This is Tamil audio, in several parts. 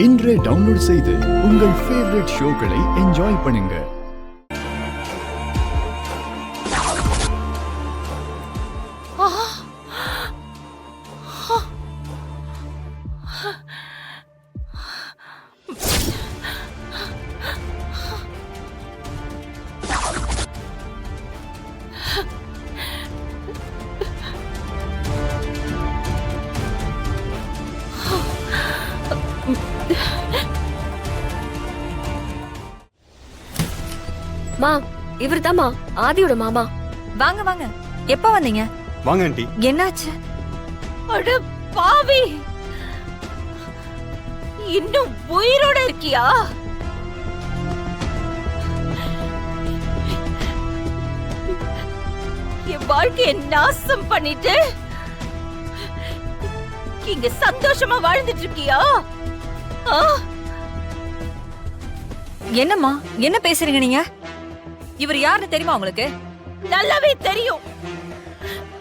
இன்றே டவுன்லோட் செய்து உங்கள் ஃபேவரட் ஷோக்களை என்ஜாய் பண்ணுங்க. மா, இவர்தாம்மா ஆதியோட மாமா. வாங்க வாங்க. எப்ப வந்தீங்க? வாங்க ஆண்டி. என்னாச்சு? அட பாவி, இன்னும் உயிரோட இருக்கியா? என் வாழ்க்கையை நாசம் பண்ணிட்டு இங்க சந்தோஷமா வாழ்ந்துட்டு இருக்கியா? என்னம்மா, என்ன பேசுறீங்க நீங்க? இவர் யாருன்னு தெரியுமா உங்களுக்கு? நல்லாவே தெரியும்,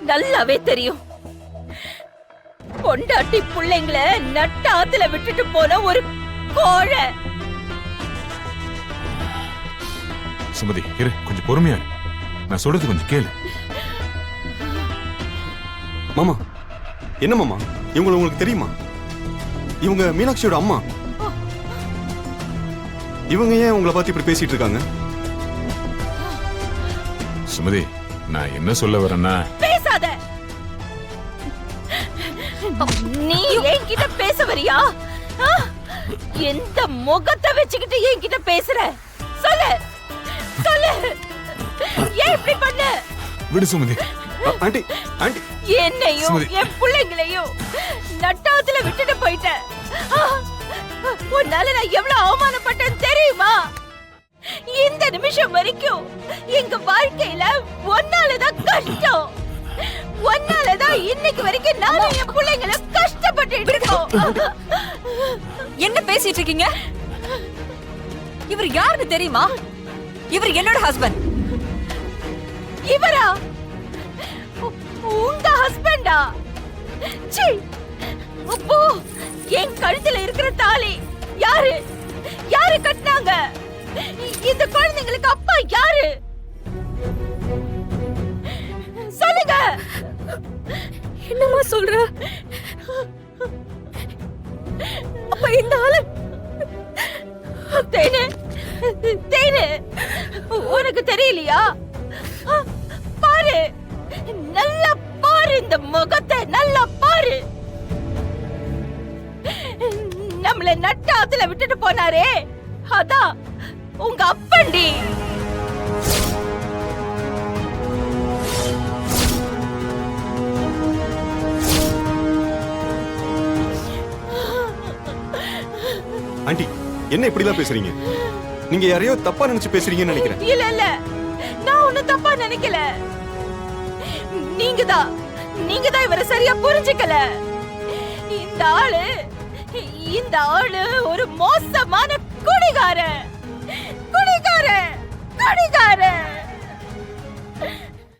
நல்லாவே தெரியும். பொண்டாட்டி பிள்ளைங்களை நட்டாத்துல விட்டுட்டு போன ஒரு கோழை. சுமதி, இரு, கொஞ்சம் பொறுமையா இரு. நான் சொல்றது கொஞ்சம் கேளு. மாமா, என்ன மாமா, இவங்களை உங்களுக்கு தெரியுமா? இவங்க மீனாட்சியோட அம்மா. இவங்க ஏன் உங்களை பார்த்து இப்படி பேசிட்டு இருக்காங்க? சுமதி, நான் என்ன சொல்ல வரேன்னா, பேசாத. நீ என்கிட்ட பேச வரியா? எந்த முகத்தை வச்சுக்கிட்டு என்கிட்ட பேசுற? சொல்லு சொல்லு, ஏன் இப்படி பண்ண? விடு சுமதி. ஆண்டி ஆண்டி, என்னையும் என் பிள்ளைங்களையும் நட்டாத்துல விட்டுட்டு போயிட்ட. உன்னால நான் எவ்வளவு அவமானப்பட்டேன் தெரியுமா? இந்த நிமிஷம் வரைக்கும் எங்க வாழ்க்கையில ஒன்னாலதான் கஷ்டம். ஒன்னாலதான் இன்னைக்கு வரைக்கும் நானும் என் பிள்ளைங்களை கஷ்டப்பட்டு இருக்கோம். என்ன பேசிட்டு இருக்கீங்க? இவர் யாருன்னு தெரியுமா? இவர் என்னோட ஹஸ்பண்ட். இவரா? உங்க ஹஸ்பண்டா? சீ, அப்போ என் கழுத்துல இருக்கிற தாலி யாரு யாரு கட்டினாங்க? இந்த குழந்தைங்களுக்கு அப்பா யாரு? சொல்லுங்க. என்னம்மா சொல்ற? அப்ப இந்த ஆளு தேனு, தேனு, உனக்கு தெரியலையா? பாரு, நல்லா பாரு, இந்த முகத்தை நல்லா பாரு. நம்மள நட்டாத்துல விட்டுட்டு போனாரே, அதான் உங்க அப்பண்டி. ஆண்டி, என்ன இப்படி எல்லாம் பேசுறீங்க? நீங்க யாரையோ தப்பா நினைச்சு பேசுறீங்கன்னு நினைக்கிறேன். இல்ல இல்ல, நான் ஒண்ணும் தப்பா நினைக்கல. நீங்கதான் இவரை சரியா புரிஞ்சுக்கல. இந்த ஆளு ஒரு மோசமான குடிகாரன். குடிகாரன் குடிகாரன்.